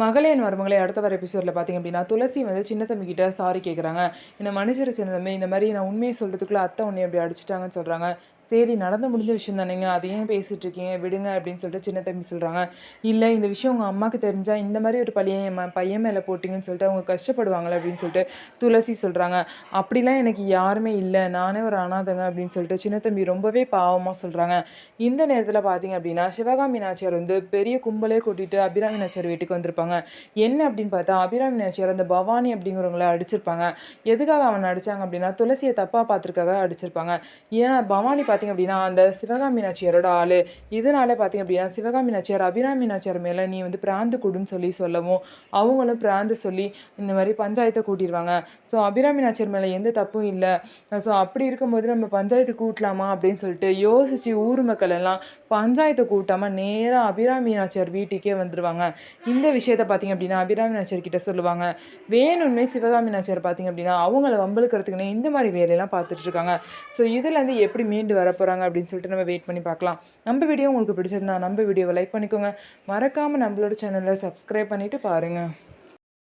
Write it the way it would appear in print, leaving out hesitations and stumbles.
மகளேன் மருமகளே அடுத்த வர எபிசோடில் பார்த்தீங்க அப்படின்னா துளசி வந்து சின்ன தம்பிக்கிட்ட சாரி கேட்குறாங்க. என்னை மன்னிச்சிரு சின்ன தம்பி, இந்த மாதிரி நான் உண்மையை சொல்கிறதுக்குள்ளே அத்தை உன்னை அப்படி அடிச்சிட்டாங்கன்னு சொல்கிறாங்க. சரி, நடந்து முடிஞ்ச விஷயம் தானேங்க, அதை ஏன் பேசிகிட்டு இருக்கீங்க, விடுங்க அப்படின்னு சொல்லிட்டு சின்ன தம்பி சொல்கிறாங்க. இல்லை, இந்த விஷயம் உங்கள் அம்மாவுக்கு தெரிஞ்சால் இந்த மாதிரி ஒரு பழியை என் பையன் மேலே போட்டிங்கன்னு சொல்லிட்டு அவங்க கஷ்டப்படுவாங்களே அப்படின்னு சொல்லிட்டு துளசி சொல்கிறாங்க. அப்படிலாம் எனக்கு யாருமே இல்லை, நானே ஒரு அனாதைங்க அப்படின்னு சொல்லிட்டு சின்ன தம்பி ரொம்பவே பாவமாக சொல்கிறாங்க. இந்த நேரத்தில் பார்த்தீங்க அப்படின்னா சிவகாமி நாச்சியார் வந்து பெரிய கும்பலே கூட்டிகிட்டு அபிராமி நாச்சியார் வீட்டுக்கு வந்திருப்பாங்க. என்ன அப்படின்னு பார்த்தா அபிராமி நாச்சியார் அந்த பவானி அப்படிங்கிறவங்கள அடிச்சிருப்பாங்க. எதுக்காக அவனை அடிச்சாங்க அப்படின்னா துளசியை தப்பாக பார்த்துருக்காக அடிச்சிருப்பாங்க. ஏன்னா பவானி பார்த்தீங்க அப்படின்னா அந்த சிவகாமி நாச்சியாரோட ஆளு. இதனால பார்த்தீங்க அப்படின்னா சிவகாமி நாச்சியார் அபிராமி நாச்சியார் மேலே நீ வந்து பிராந்து கொடுன்னு சொல்லவும் அவங்களும் பிராந்து சொல்லி இந்த மாதிரி பஞ்சாயத்தை கூட்டிடுவாங்க. ஸோ அபிராமி நாச்சியார் மேலே எந்த தப்பும் இல்லை. ஸோ அப்படி இருக்கும்போது நம்ம பஞ்சாயத்து கூட்டலாமா அப்படின்னு சொல்லிட்டு யோசிச்சு ஊர் மக்கள் எல்லாம் பஞ்சாயத்தை கூட்டாமல் நேராக அபிராமி நாச்சியார் வீட்டுக்கே வந்துடுவாங்க. இந்த விஷயத்த பார்த்தீங்க அப்படின்னா அபிராமி நாச்சியார் கிட்ட சொல்லுவாங்க. வேணும்னே சிவகாமி நாச்சியார் பார்த்தீங்க அப்படின்னா அவங்கள வம்பளுக்கிறதுக்குன்னு இந்த மாதிரி வேலையெல்லாம் பார்த்துட்டு இருக்காங்க. ஸோ இதுலேருந்து எப்படி மீண்டு வர போகிறாங்க அப்படின்னு சொல்லிட்டு நம்ம வெயிட் பண்ணி பார்க்கலாம். நம்ம வீடியோ உங்களுக்கு பிடிச்சிருந்தா நம்ம வீடியோவை லைக் பண்ணிக்கோங்க. மறக்காமல் நம்மளோட சேனலை சப்ஸ்கிரைப் பண்ணிவிட்டு பாருங்கள்.